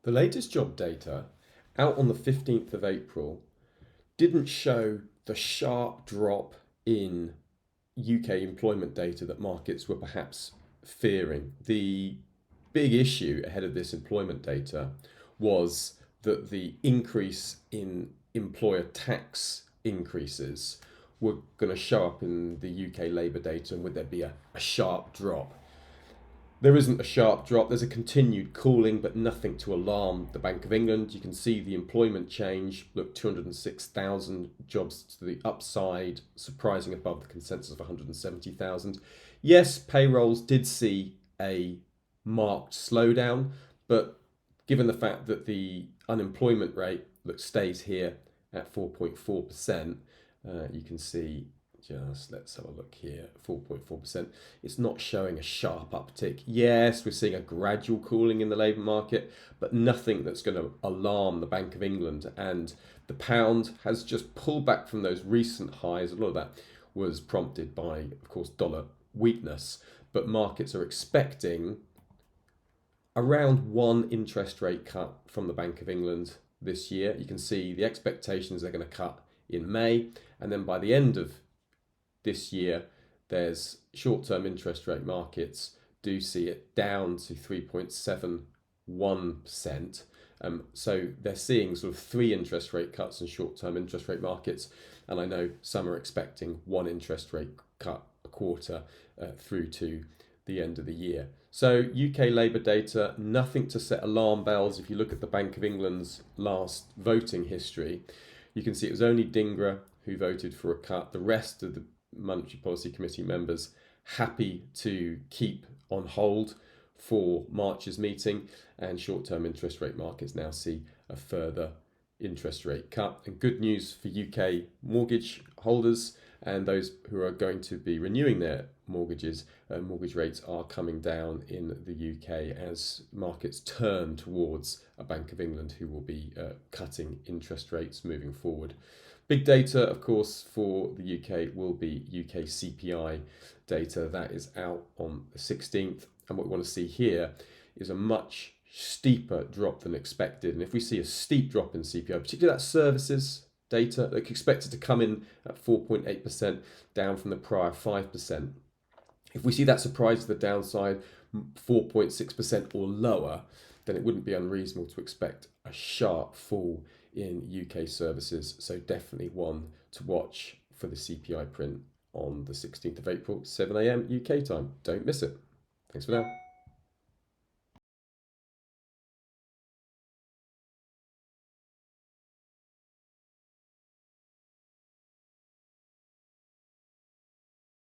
The latest job data out on the 15th of April didn't show the sharp drop in UK employment data that markets were perhaps fearing. The big issue ahead of this employment data was that the increase in employer tax increases were going to show up in the UK labour data, and would there be a sharp drop? There isn't a sharp drop. There's a continued cooling, but nothing to alarm the Bank of England. You can see the employment change. Look, 206,000 jobs to the upside, surprising above the consensus of 170,000. Yes, payrolls did see a marked slowdown, but given the fact that the unemployment rate stays here at 4.4%, you can see, just let's have a look here, 4.4%. It's not showing a sharp uptick. Yes, we're seeing a gradual cooling in the labour market, but nothing that's going to alarm the Bank of England. And the pound has just pulled back from those recent highs. A lot of that was prompted by, of course, dollar weakness, but markets are expecting around one interest rate cut from the Bank of England this year. You can see the expectations they're going to cut in May, and then by the end of this year, there's short-term interest rate markets do see it down to 3.71%. So they're seeing sort of three interest rate cuts in short-term interest rate markets, and I know some are expecting one interest rate cut a quarter through to the end of the year. So UK labour data, nothing to set alarm bells. If you look at the Bank of England's last voting history, you can see it was only Dingra who voted for a cut. The rest of the Monetary Policy Committee members happy to keep on hold for March's meeting, and short-term interest rate markets now see a further interest rate cut. And good news for UK mortgage holders and those who are going to be renewing their mortgages. Mortgage rates are coming down in the UK as markets turn towards a Bank of England who will be cutting interest rates moving forward. Big data, of course, for the UK will be UK CPI data. That is out on the 16th. And what we want to see here is a much steeper drop than expected. And if we see a steep drop in CPI, particularly that services data, that's expected to come in at 4.8%, down from the prior 5%. If we see that surprise to the downside, 4.6% or lower, then it wouldn't be unreasonable to expect a sharp fall in UK services. So definitely one to watch for the CPI print on the 16th of April, 7 a.m. UK time. Don't miss it. Thanks for now.